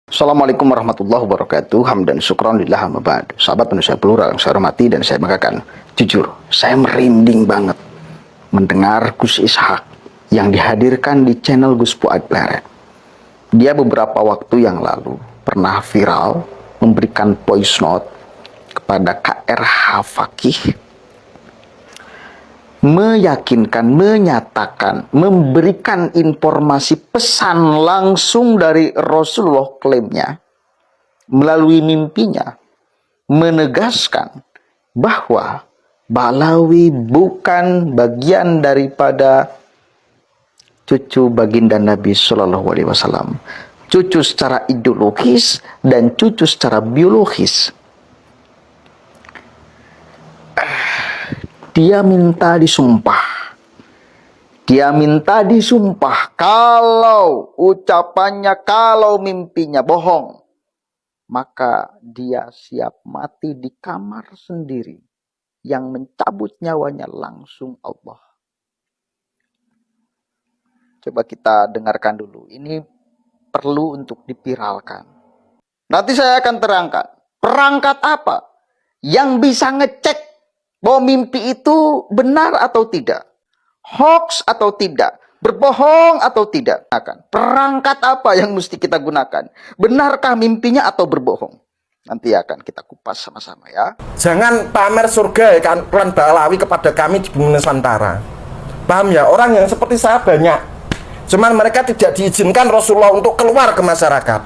Assalamualaikum warahmatullahi wabarakatuh. Hamdan syukran lillah amma ba'd. Sahabat manusia plural yang saya hormati dan saya banggakan. Jujur, saya merinding banget mendengar Gus Ishak yang dihadirkan di channel Gus Fuad Pleret. Dia beberapa waktu yang lalu pernah viral memberikan voice note kepada KRH Fakih, meyakinkan, menyatakan, memberikan informasi pesan langsung dari Rasulullah, klaimnya melalui mimpinya menegaskan bahwa Ba'alawi bukan bagian daripada cucu baginda Nabi Shallallahu Alaihi Wasallam, cucu secara ideologis dan cucu secara biologis. Dia minta disumpah. Dia minta disumpah kalau ucapannya, kalau mimpinya bohong, maka dia siap mati di kamar sendiri. Yang mencabut nyawanya langsung Allah. Coba kita dengarkan dulu. Ini perlu untuk dipiralkan. Nanti saya akan terangkan perangkat apa yang bisa ngecek bahwa mimpi itu benar atau tidak, hoax atau tidak, berbohong atau tidak. Perangkat apa yang mesti kita gunakan? Benarkah mimpinya atau berbohong? Nanti akan kita kupas sama-sama ya. Jangan pamer surga ya kan, klan Ba'alawi kepada kami di bumi Nusantara. Paham ya? Orang yang seperti saya banyak. Cuman mereka tidak diizinkan Rasulullah untuk keluar ke masyarakat.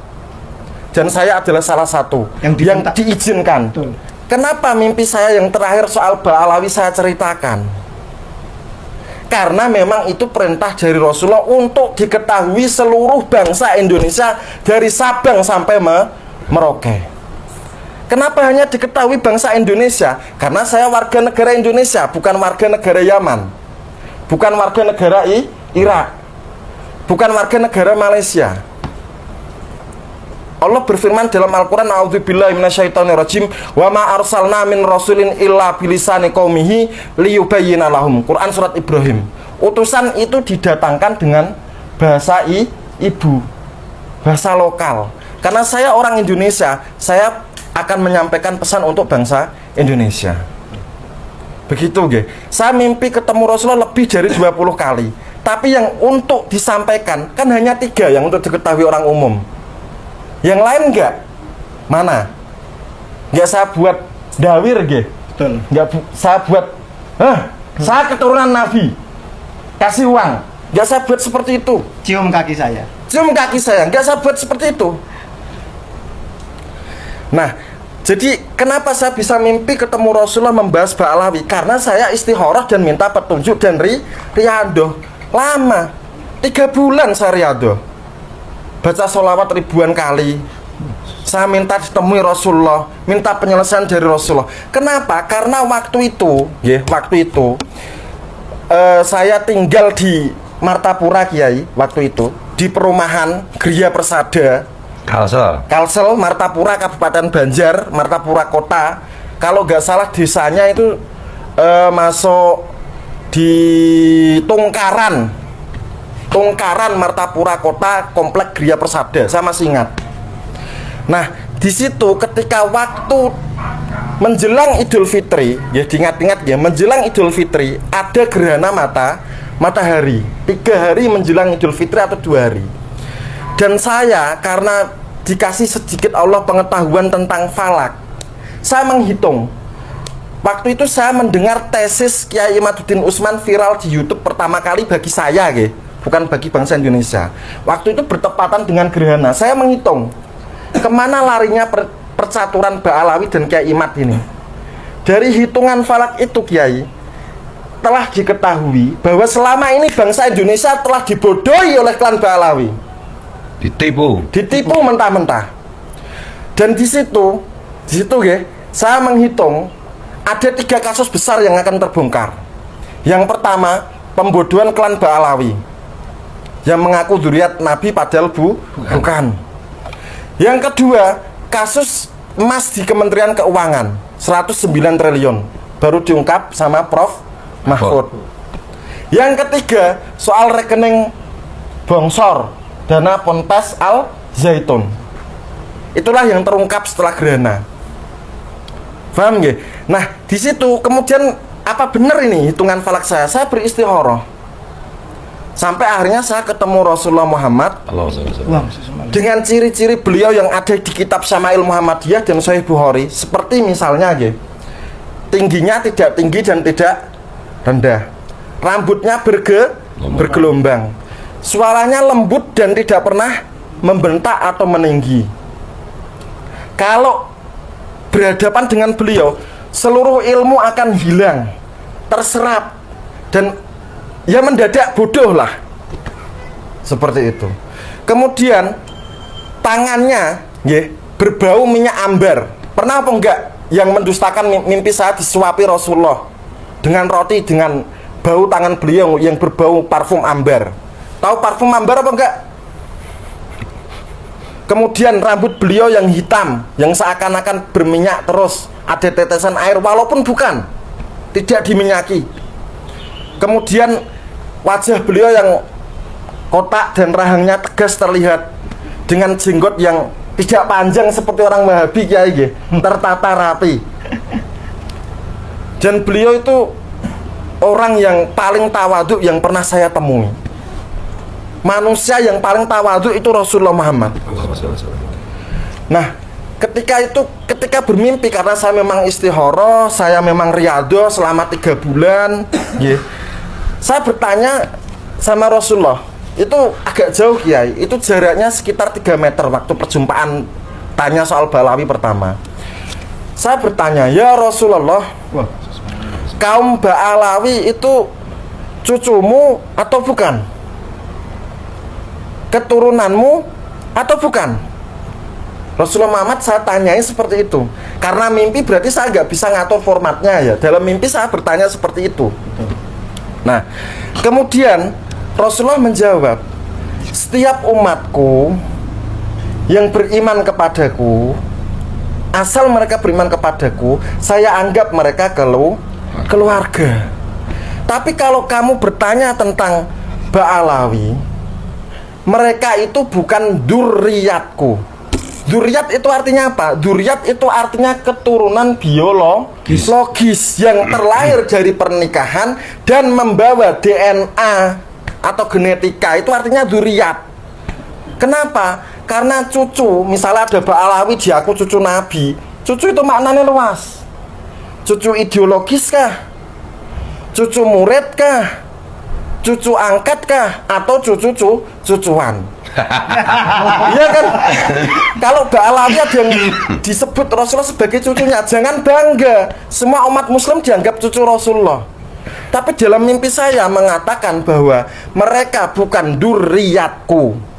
Dan saya adalah salah satu yang diizinkan. Betul. Kenapa mimpi saya yang terakhir soal Ba'alawi saya ceritakan? Karena memang itu perintah dari Rasulullah untuk diketahui seluruh bangsa Indonesia dari Sabang sampai Merauke. Kenapa hanya diketahui bangsa Indonesia? Karena saya warga negara Indonesia, bukan warga negara Yaman, bukan warga negara Irak, bukan warga negara Malaysia. Allah berfirman dalam Al-Quran, a'udzubillahi minasyaitonirrajim, wa ma arsalna min rasulin illa bilisani qaumihi liyubayyina lahum. Quran surat Ibrahim. Utusan itu didatangkan dengan bahasa ibu, bahasa lokal. Karena saya orang Indonesia, saya akan menyampaikan pesan untuk bangsa Indonesia. Begitu, nggih. Saya mimpi ketemu Rasulullah lebih dari 20 kali. Tapi yang untuk disampaikan kan hanya 3 yang untuk diketahui orang umum. Yang lain enggak? Mana? Enggak saya buat dawir, nggih. Betul. Enggak saya buat saya keturunan Nabi. Kasih uang. Enggak saya buat seperti itu. Cium kaki saya. Cium kaki saya. Enggak saya buat seperti itu. Nah, jadi kenapa saya bisa mimpi ketemu Rasulullah membahas Ba'alawi? Karena saya istikharah dan minta petunjuk dan riadoh. Lama. 3 bulan saya riadoh. Baca sholawat ribuan kali. Saya minta ditemui Rasulullah, minta penyelesaian dari Rasulullah. Kenapa? Karena waktu itu, saya tinggal di Martapura, Kiai. Waktu itu di perumahan Gria Persada, Kalsel, Martapura, Kabupaten Banjar, Martapura Kota. Kalau nggak salah desanya itu masuk di Tungkaran, Martapura Kota, Komplek Gria Persada. Saya masih ingat. Nah, di situ ketika waktu menjelang Idul Fitri, ya diingat-ingat ya, menjelang Idul Fitri ada gerhana matahari. 3 hari menjelang Idul Fitri atau 2 hari. Dan saya karena dikasih sedikit Allah pengetahuan tentang falak, saya menghitung. Waktu itu saya mendengar tesis Kiai Imaduddin Utsman viral di YouTube pertama kali bagi saya, bukan bagi bangsa Indonesia. Waktu itu bertepatan dengan gerhana. Saya menghitung kemana larinya percaturan Ba'alawi dan Kiai Imad ini. Dari hitungan falak itu, Kiai, telah diketahui bahwa selama ini bangsa Indonesia telah dibodohi oleh klan Ba'alawi. Ditipu mentah-mentah. Dan di situ saya menghitung ada 3 kasus besar yang akan terbongkar. Yang pertama, pembodohan klan Ba'alawi yang mengaku dzurriat Nabi padahal bukan. Yang kedua, kasus emas di Kementerian Keuangan 109 triliun baru diungkap sama Prof Mahfud. Yang ketiga, soal rekening bongsor dana Ponpes Al Zaitun. Itulah yang terungkap setelah gerhana. Paham nggih? Nah, di situ kemudian apa benar ini hitungan falak saya? Saya beristikharah. Sampai akhirnya saya ketemu Rasulullah Muhammad dengan ciri-ciri beliau yang ada di kitab Syama'il Muhammadiyah dan Sahih Bukhari. Seperti misalnya nggih, tingginya tidak tinggi dan tidak rendah. Rambutnya bergelombang. Suaranya lembut dan tidak pernah membentak atau meninggi. Kalau berhadapan dengan beliau, seluruh ilmu akan hilang, terserap, dan ya mendadak bodoh lah. Seperti itu. Kemudian tangannya berbau minyak ambar. Pernah apa enggak yang mendustakan mimpi saya disuapi Rasulullah dengan roti dengan bau tangan beliau yang berbau parfum ambar? Tahu parfum ambar apa enggak? Kemudian rambut beliau yang hitam, yang seakan-akan berminyak terus, ada tetesan air walaupun bukan, tidak diminyaki. Kemudian wajah beliau yang kotak dan rahangnya tegas terlihat, dengan jenggot yang tidak panjang seperti orang Wahabi kiai, tertata rapi. Dan beliau itu orang yang paling tawadhu yang pernah saya temui. Manusia yang paling tawadhu itu Rasulullah Muhammad. Nah, ketika bermimpi, karena saya memang istikharah, saya memang riyadhah selama 3 bulan, saya bertanya sama Rasulullah. Itu agak jauh kiai, itu jaraknya sekitar 3 meter waktu perjumpaan tanya soal Balawi pertama. Saya bertanya, ya Rasulullah, kaum Ba'alawi itu cucumu atau bukan? Keturunanmu atau bukan? Rasulullah Muhammad saya tanyai seperti itu. Karena mimpi berarti saya nggak bisa ngatur formatnya ya. Dalam mimpi saya bertanya seperti itu. Nah, kemudian Rasulullah menjawab, setiap umatku yang beriman kepadaku, asal mereka beriman kepadaku, saya anggap mereka keluarga. Tapi kalau kamu bertanya tentang Ba'alawi, mereka itu bukan dzurriyyatku. Dzurriyyat itu artinya apa? Dzurriyyat itu artinya keturunan biologis yang terlahir dari pernikahan dan membawa DNA atau genetika. Itu artinya dzurriyyat. Kenapa? Karena cucu, misalnya ada Ba'alawi di aku cucu Nabi. Cucu itu maknanya luas. Cucu ideologis kah? Cucu murid kah? Cucu angkat kah? Atau cucuan? Iya kan? Kalau Ba'alawi ada yang disebut Rasulullah sebagai cucunya, jangan bangga. Semua umat muslim dianggap cucu Rasulullah. Tapi dalam mimpi saya mengatakan bahwa mereka bukan dzurriyyatku.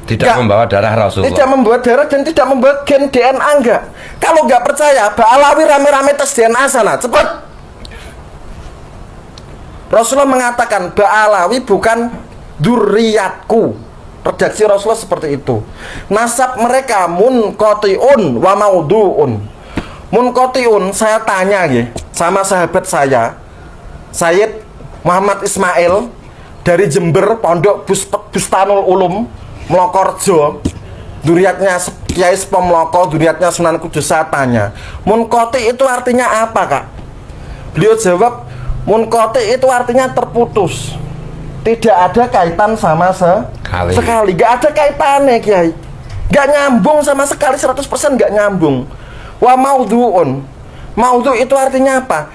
Tidak membawa darah Rasulullah. Tidak membawa darah dan tidak membawa gen DNA enggak. Kalau enggak percaya, Ba'alawi rame-rame tes DNA sana, cepat. Rasulullah mengatakan Ba'alawi bukan dzurriyyatku. Redaksi Rasulullah seperti itu. Nasab mereka munqati'un wa maudhu'un. Munqati'un, saya tanya sama sahabat saya, Sayyid Muhammad Ismail dari Jember, Pondok Bustanul Ulum, Mlokorjo. Dzurriyyatnya Kiai Sepo Mloko, dzurriyyatnya Sunan Kudus. Saya tanya, munqati itu artinya apa, Kak? Beliau jawab, munqati itu artinya terputus, tidak ada kaitan sama sekali, gak ada kaitannya Kiai, gak nyambung sama sekali, 100% gak nyambung. Wa maudhu'un, maudhu itu artinya apa?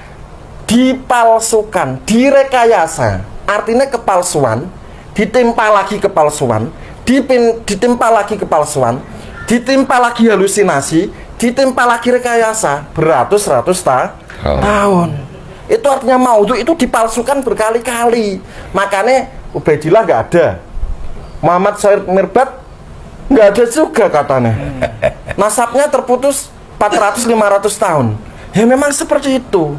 Dipalsukan, direkayasa, artinya kepalsuan, ditimpa lagi kepalsuan, ditimpa lagi kepalsuan, ditimpa lagi halusinasi, ditimpa lagi rekayasa beratus-ratus tahun. Itu artinya maudhu itu dipalsukan berkali-kali. Makanya Ubaidillah nggak ada, Muhammad Said Mirbad nggak ada juga katanya. Nasabnya terputus 400-500 tahun. Ya memang seperti itu.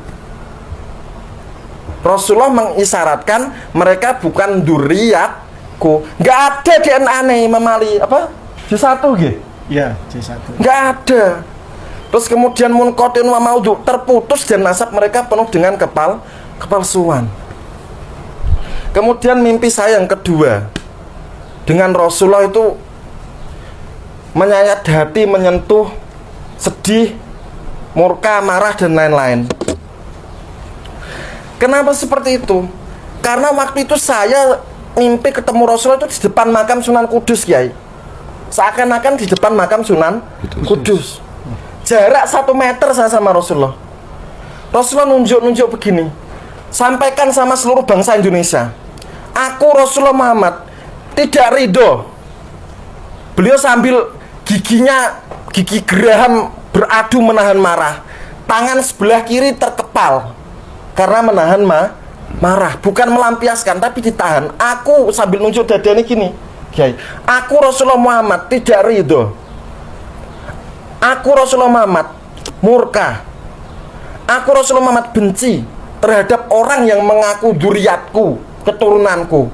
Rasulullah mengisyaratkan mereka bukan dzurriyyatku. Nggak ada DNA nih memali apa? J1 gitu? Ya, J1. Nggak ada. Terus kemudian munqati'un wa maudhu, terputus dan nasab mereka penuh dengan kepalsuan. Kemudian mimpi saya yang kedua dengan Rasulullah itu menyayat hati, menyentuh, sedih, murka, marah, dan lain-lain. Kenapa seperti itu? Karena waktu itu saya mimpi ketemu Rasulullah itu di depan makam Sunan Kudus, Kiai. Seakan-akan di depan makam Sunan Kudus. Jarak 1 meter saya sama Rasulullah. Rasulullah nunjuk-nunjuk begini, sampaikan sama seluruh bangsa Indonesia, aku Rasulullah Muhammad tidak ridho. Beliau sambil gigi geraham beradu menahan marah. Tangan sebelah kiri terkepal karena menahan marah, bukan melampiaskan tapi ditahan. Aku sambil nunjuk dadanya gini, Kiai, aku Rasulullah Muhammad tidak ridho. Aku Rasulullah Muhammad murka. Aku Rasulullah Muhammad benci terhadap orang yang mengaku dzurriatku, keturunanku,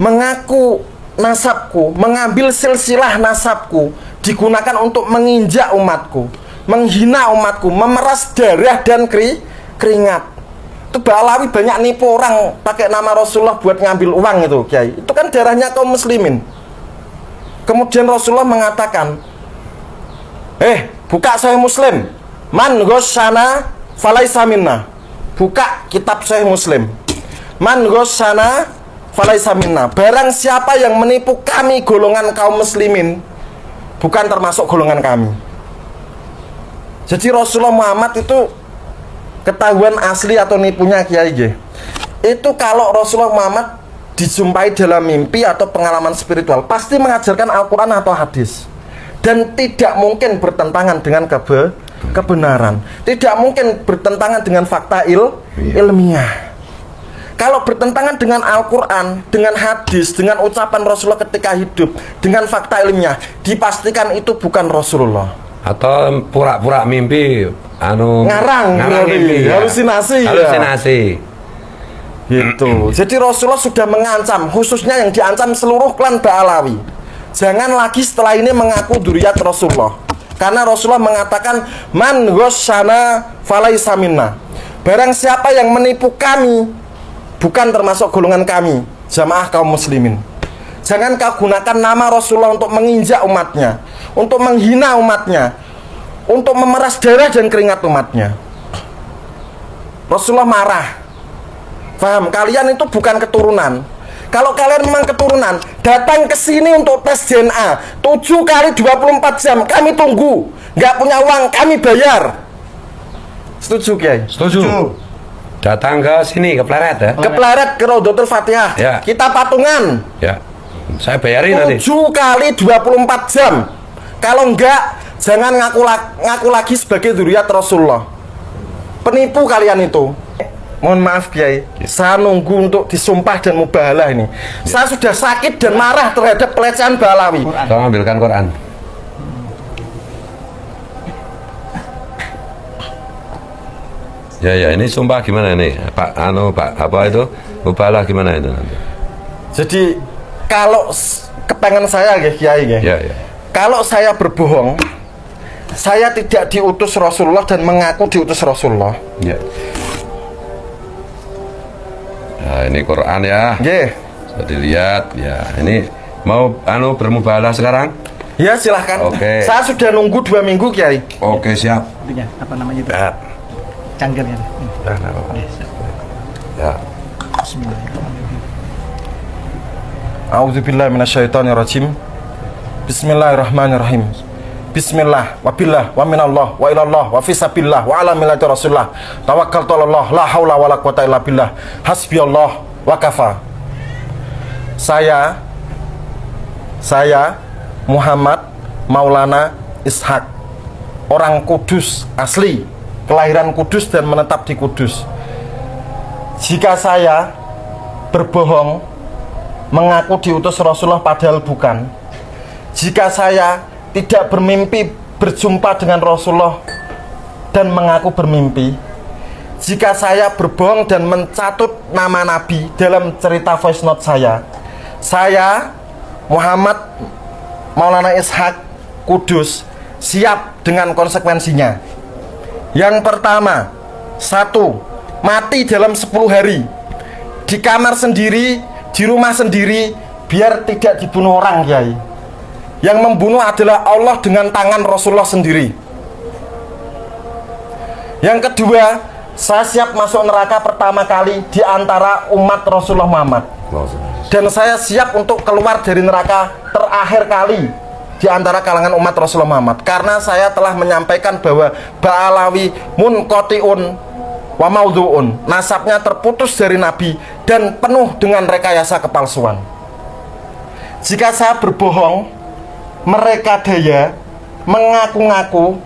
mengaku nasabku, mengambil silsilah nasabku, digunakan untuk menginjak umatku, menghina umatku, memeras darah dan keringat. Itu Ba'alawi banyak nipu orang pakai nama Rasulullah buat ngambil uang itu, Kiai. Itu kan darahnya kaum muslimin. Kemudian Rasulullah mengatakan, buka Sahih Muslim, man ghasyana falaisa minna. Buka kitab Sahih Muslim, man ghasyana falaisa minna. Barang siapa yang menipu kami golongan kaum muslimin, bukan termasuk golongan kami. Jadi Rasulullah Muhammad itu ketahuan asli atau nipunya, Kiai. Itu kalau Rasulullah Muhammad dijumpai dalam mimpi atau pengalaman spiritual, pasti mengajarkan Al-Quran atau hadis, dan tidak mungkin bertentangan dengan kebenaran, tidak mungkin bertentangan dengan fakta ilmiah. Kalau bertentangan dengan Al-Quran, dengan hadis, dengan ucapan Rasulullah ketika hidup, dengan fakta ilmiah, dipastikan itu bukan Rasulullah. Atau pura-pura mimpi, ngarang mimpi, ya. halusinasi. Gitu. Jadi Rasulullah sudah mengancam, khususnya yang diancam seluruh klan Ba'alawi, jangan lagi setelah ini mengaku dzurriat Rasulullah. Karena Rasulullah mengatakan, man ghasyana falaisa minna. Barang siapa yang menipu kami, bukan termasuk golongan kami, jamaah kaum muslimin. Jangan kau gunakan nama Rasulullah untuk menginjak umatnya, untuk menghina umatnya, untuk memeras darah dan keringat umatnya. Rasulullah marah. Paham? Kalian itu bukan keturunan. Kalau kalian memang keturunan, datang ke sini untuk tes DNA 7 kali 24 jam, kami tunggu. Nggak punya uang, kami bayar. Setuju, Kiai? Setuju. Datang ke sini, ke Pleret ya? Ke Pleret, ke Raudhatul Fatihah. Ya. Kita patungan. Ya. Saya bayarin nanti. 7 kali 24 jam. Kalau enggak, jangan ngaku lagi sebagai dzurriat Rasulullah. Penipu kalian itu. Mohon maaf, Kiai, saya nunggu untuk disumpah dan mubahalah ini. Saya sudah sakit dan marah terhadap pelecehan Ba'alawi. Tolong ambilkan Quran. Ya, ini sumpah gimana ini? Pak, apa itu? Mubahalah gimana itu nanti? Jadi kalau kepengen saya, Kiai, Ya. kalau saya berbohong, saya tidak diutus Rasulullah dan mengaku diutus Rasulullah. Ya. Nah, ini Quran ya. Bisa dilihat ya. Ini mau bermubahalah sekarang? Ya, silahkan. Oke. Saya sudah nunggu 2 minggu, Kiai. Oke, siap. Itunya, apa namanya itu? Ya. Cangkirnya. Ya. Bismillahirrahmanirrahim. A'udzubillahi minasyaitonirrajim. Bismillahirrahmanirrahim. Bismillah, wabillah, wa minallah, wa ilallah, wa fisabillah, wa ala millati rasulullah. Tawakkaltu Allah, la haula wa la quwata illa billah. Hasbiyallah wa kafa. Saya Muhammad Maulana Ishak, orang Kudus asli, kelahiran Kudus dan menetap di Kudus. Jika saya berbohong, mengaku diutus Rasulullah padahal bukan, jika saya tidak bermimpi berjumpa dengan Rasulullah dan mengaku bermimpi, jika saya berbohong dan mencatut nama Nabi dalam cerita voice note saya Muhammad Maulana Ishak Kudus siap dengan konsekuensinya. Yang pertama, 1. Mati dalam 10 hari di kamar sendiri, di rumah sendiri, biar tidak dibunuh orang, Kiai. Yang membunuh adalah Allah dengan tangan Rasulullah sendiri. Yang kedua, saya siap masuk neraka pertama kali di antara umat Rasulullah Muhammad. Dan saya siap untuk keluar dari neraka terakhir kali di antara kalangan umat Rasulullah Muhammad. Karena saya telah menyampaikan bahwa Ba'alawi munqati'un wa maudhu'un, nasabnya terputus dari Nabi dan penuh dengan rekayasa kepalsuan. Jika saya berbohong, mereka daya, mengaku-ngaku,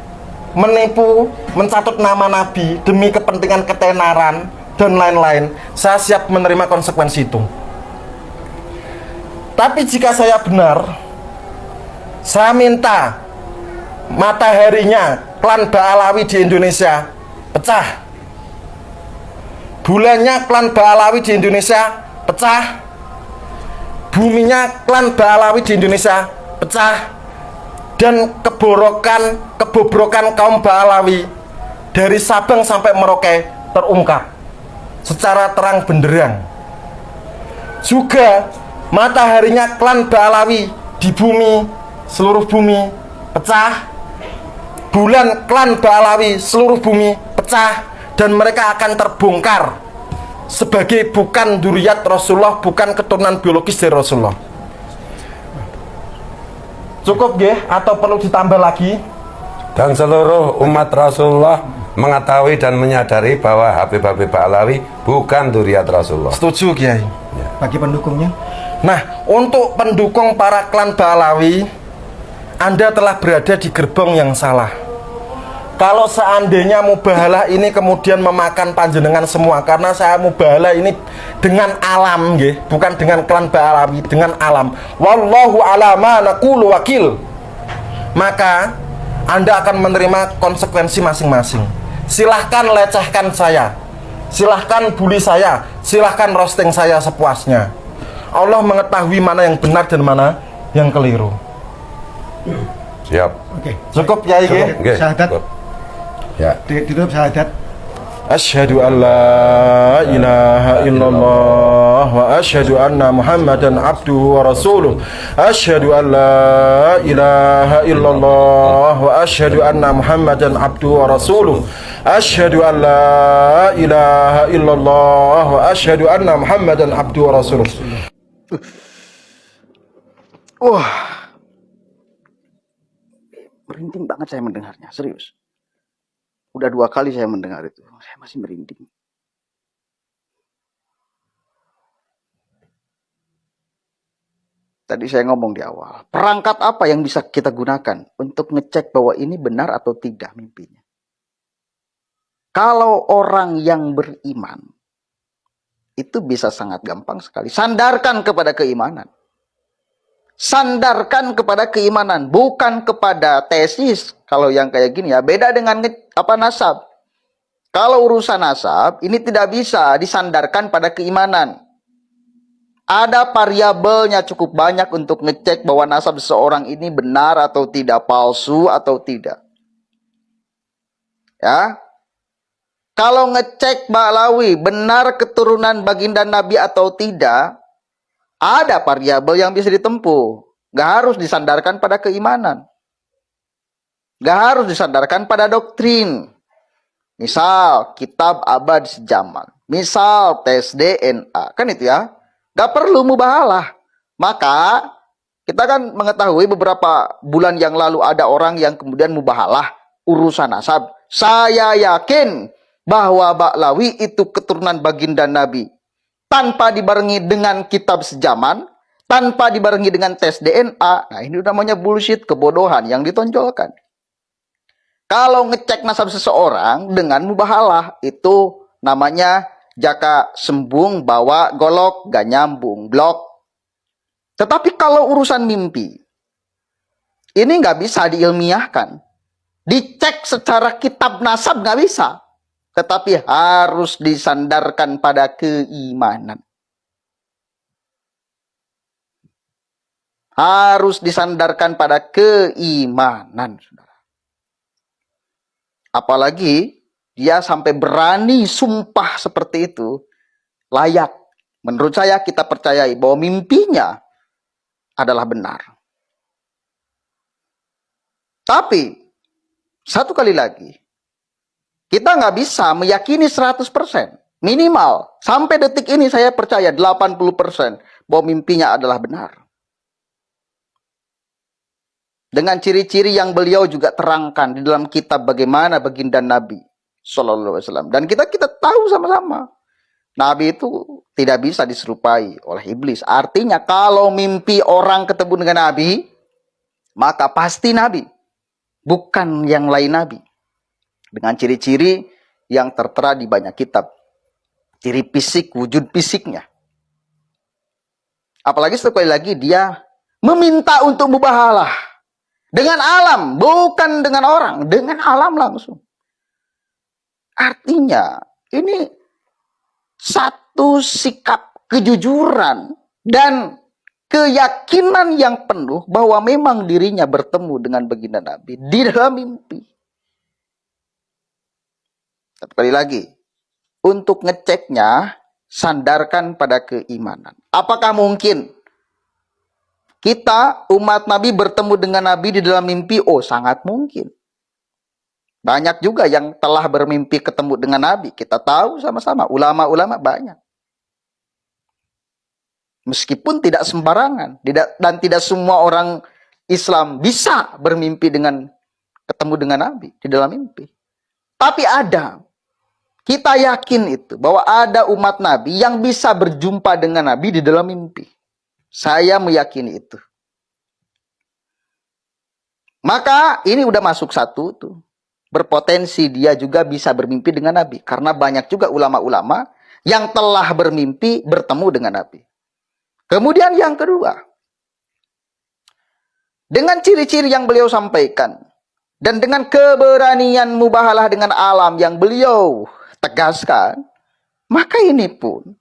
menipu, mencatut nama Nabi demi kepentingan ketenaran dan lain-lain, saya siap menerima konsekuensi itu. Tapi jika saya benar, saya minta mataharinya klan Ba'alawi di Indonesia pecah, bulannya klan Ba'alawi di Indonesia pecah, buminya klan Ba'alawi di Indonesia pecah, dan kebobrokan kaum Ba'alawi dari Sabang sampai Merauke terungkap secara terang benderang. Juga mataharinya klan Ba'alawi di bumi, seluruh bumi pecah, bulan klan Ba'alawi seluruh bumi pecah, dan mereka akan terbongkar sebagai bukan dzurriyyat Rasulullah, bukan keturunan biologis dari Rasulullah. Cukup nggih atau perlu ditambah lagi? Dan seluruh umat Rasulullah mengetahui dan menyadari bahwa Habib-Habib Ba'alawi bukan dzurriyyat Rasulullah. Setuju, Kiai. Bagi pendukungnya, Nah, untuk pendukung para klan Ba'alawi, Anda telah berada di gerbong yang salah. Kalau seandainya mubahalah ini kemudian memakan panjenengan semua, karena saya mubahalah ini dengan alam, nggih, bukan dengan klan Ba'alawi, dengan alam. Wallahu ala ma naqulu wakil. Maka Anda akan menerima konsekuensi masing-masing. Silahkan lecehkan saya, silahkan bully saya, silahkan roasting saya sepuasnya. Allah mengetahui mana yang benar dan mana yang keliru. Siap. oke. Cukup ya iki. Nggih, Syahadat. cukup. Ya. Ditutup syahadat. Asyhadu an la ilaha illallah wa asyhadu anna Muhammadan abduhu wa rasuluh. Asyhadu an la ilaha illallah wa asyhadu anna Muhammadan abduhu wa rasuluh. Asyhadu an la ilaha illallah wa asyhadu anna Muhammadan abduhu wa rasuluh. Wah. Merinding banget saya mendengarnya, serius. Udah 2 kali saya mendengar itu, saya masih merinding. Tadi saya ngomong di awal, perangkat apa yang bisa kita gunakan untuk ngecek bahwa ini benar atau tidak mimpinya? Kalau orang yang beriman, itu bisa sangat gampang sekali. Sandarkan kepada keimanan. Sandarkan kepada keimanan, bukan kepada tesis. Kalau yang kayak gini ya, beda dengan nasab. Kalau urusan nasab, ini tidak bisa disandarkan pada keimanan. Ada variabelnya cukup banyak untuk ngecek bahwa nasab seseorang ini benar atau tidak, palsu atau tidak. Ya. Kalau ngecek Ba'alawi benar keturunan baginda Nabi atau tidak, ada variabel yang bisa ditempuh. Gak harus disandarkan pada keimanan. Gak harus disandarkan pada doktrin. Misal, kitab abad sejaman. Misal, tes DNA. Kan itu ya. Gak perlu mubahalah. Maka, kita kan mengetahui beberapa bulan yang lalu ada orang yang kemudian mubahalah urusan nasab. Saya yakin bahwa Ba'alawi itu keturunan baginda Nabi. Tanpa dibarengi dengan kitab sejaman, tanpa dibarengi dengan tes DNA. Nah, ini namanya bullshit, kebodohan yang ditonjolkan. Kalau ngecek nasab seseorang dengan mubahalah, itu namanya jaka sembung bawa golok, gak nyambung, blok. Tetapi kalau urusan mimpi, ini nggak bisa diilmiahkan. Dicek secara kitab nasab nggak bisa. Tetapi harus disandarkan pada keimanan. Harus disandarkan pada keimanan, saudara. Apalagi dia sampai berani sumpah seperti itu, layak. Menurut saya kita percayai bahwa mimpinya adalah benar. Tapi, satu kali lagi, kita nggak bisa meyakini 100%. Minimal, sampai detik ini saya percaya 80% bahwa mimpinya adalah benar. Dengan ciri-ciri yang beliau juga terangkan di dalam kitab bagaimana baginda Nabi Sallallahu Alaihi Wasallam. Dan kita tahu sama-sama, Nabi itu tidak bisa diserupai oleh iblis. Artinya kalau mimpi orang ketemu dengan Nabi, maka pasti Nabi, bukan yang lain Nabi. Dengan ciri-ciri yang tertera di banyak kitab. Ciri fisik, wujud fisiknya. Apalagi sekali lagi dia meminta untuk mubahalah. Dengan alam, bukan dengan orang. Dengan alam langsung. Artinya, ini satu sikap kejujuran dan keyakinan yang penuh bahwa memang dirinya bertemu dengan baginda Nabi di dalam mimpi. Sekali lagi, untuk ngeceknya, sandarkan pada keimanan. Apakah mungkin kita, umat Nabi, bertemu dengan Nabi di dalam mimpi? Oh, sangat mungkin. Banyak juga yang telah bermimpi ketemu dengan Nabi. Kita tahu sama-sama, ulama-ulama banyak. Meskipun tidak sembarangan, dan tidak semua orang Islam bisa bermimpi ketemu dengan Nabi di dalam mimpi. Tapi ada. Kita yakin itu, bahwa ada umat Nabi yang bisa berjumpa dengan Nabi di dalam mimpi. Saya meyakini itu. Maka ini udah masuk satu tuh. Berpotensi dia juga bisa bermimpi dengan Nabi. Karena banyak juga ulama-ulama yang telah bermimpi bertemu dengan Nabi. Kemudian yang kedua, dengan ciri-ciri yang beliau sampaikan, dan dengan keberanian mubahalah dengan alam yang beliau tegaskan, maka ini pun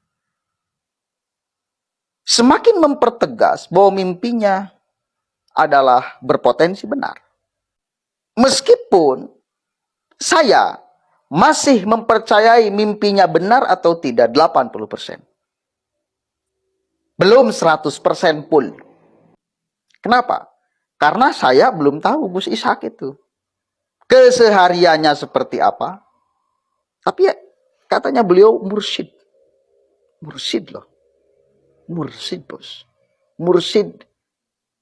semakin mempertegas bahwa mimpinya adalah berpotensi benar. Meskipun saya masih mempercayai mimpinya benar atau tidak 80%. Belum 100% full. Kenapa? Karena saya belum tahu Gus Ishak itu kesehariannya seperti apa. Tapi ya, katanya beliau mursyid. Mursyid loh. Mursyid, bos. Mursyid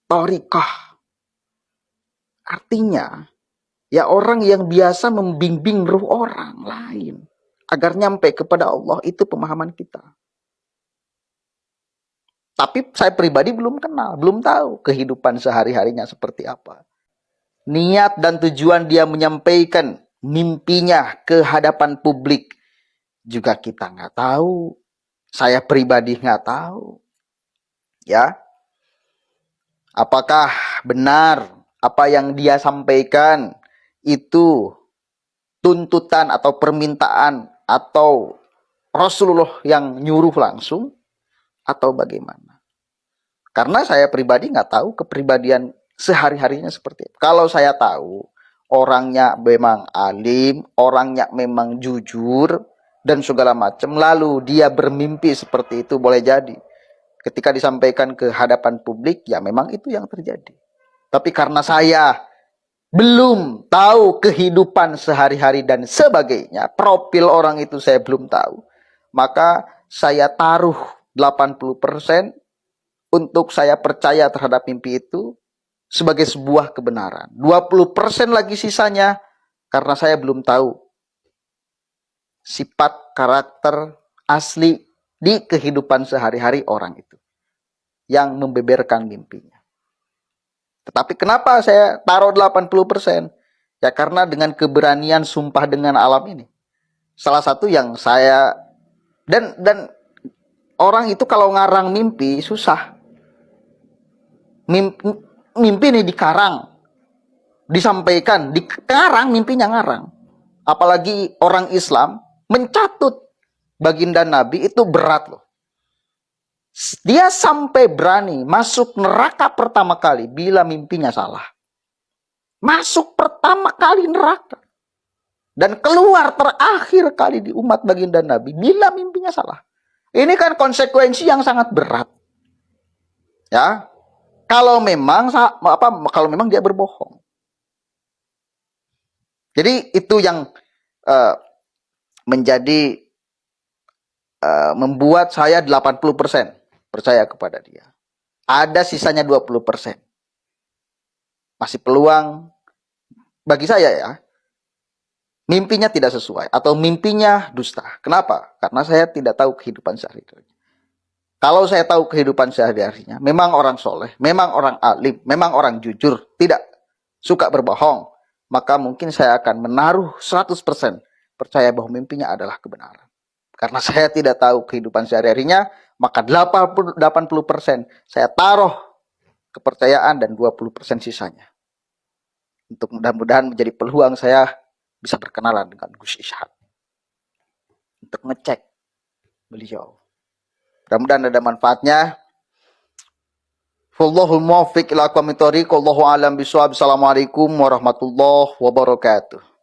thariqah. Artinya, ya orang yang biasa membimbing ruh orang lain agar nyampe kepada Allah. Itu pemahaman kita. Tapi saya pribadi belum kenal, belum tahu kehidupan sehari-harinya seperti apa. Niat dan tujuan dia menyampaikan mimpinya ke hadapan publik juga kita nggak tahu. Saya pribadi nggak tahu. Ya, apakah benar apa yang dia sampaikan itu tuntutan atau permintaan atau Rasulullah yang nyuruh langsung atau bagaimana? Karena saya pribadi nggak tahu kepribadian sehari-harinya seperti itu. Kalau saya tahu orangnya memang alim, orangnya memang jujur dan segala macam, lalu dia bermimpi seperti itu, boleh jadi ketika disampaikan ke hadapan publik, ya memang itu yang terjadi. Tapi karena saya belum tahu kehidupan sehari-hari dan sebagainya, profil orang itu saya belum tahu, maka saya taruh 80% untuk saya percaya terhadap mimpi itu sebagai sebuah kebenaran. 20% lagi sisanya karena saya belum tahu sifat karakter asli di kehidupan sehari-hari orang itu yang membeberkan mimpinya. Tetapi kenapa saya taruh 80%? Ya karena dengan keberanian sumpah dengan alam ini. Salah satu yang saya dan orang itu kalau ngarang mimpi susah. Mimpi ini dikarang, disampaikan, dikarang, mimpinya ngarang. Apalagi orang Islam mencatut baginda Nabi itu berat loh. Dia sampai berani masuk neraka pertama kali bila mimpinya salah. Masuk pertama kali neraka. Dan keluar terakhir kali di umat baginda Nabi bila mimpinya salah. Ini kan konsekuensi yang sangat berat. Ya. Kalau memang dia berbohong. Jadi itu yang menjadi membuat saya 80% percaya kepada dia. Ada sisanya 20%. Masih peluang bagi saya ya. Mimpinya tidak sesuai atau mimpinya dusta. Kenapa? Karena saya tidak tahu kehidupan sehari-hari. Kalau saya tahu kehidupan sehari-harinya, memang orang soleh, memang orang alim, memang orang jujur, tidak suka berbohong, maka mungkin saya akan menaruh 100% percaya bahwa mimpinya adalah kebenaran. Karena saya tidak tahu kehidupan sehari-harinya, maka 80% saya taruh kepercayaan dan 20% sisanya. Untuk mudah-mudahan menjadi peluang saya bisa berkenalan dengan Gus Ishak. Untuk ngecek beliau. Mudah-mudahan ada manfaatnya. Wallahul muwaffiq ila aqwamit thoriq. Wallahu a'lam bishawab. Assalamualaikum warahmatullahi wabarakatuh.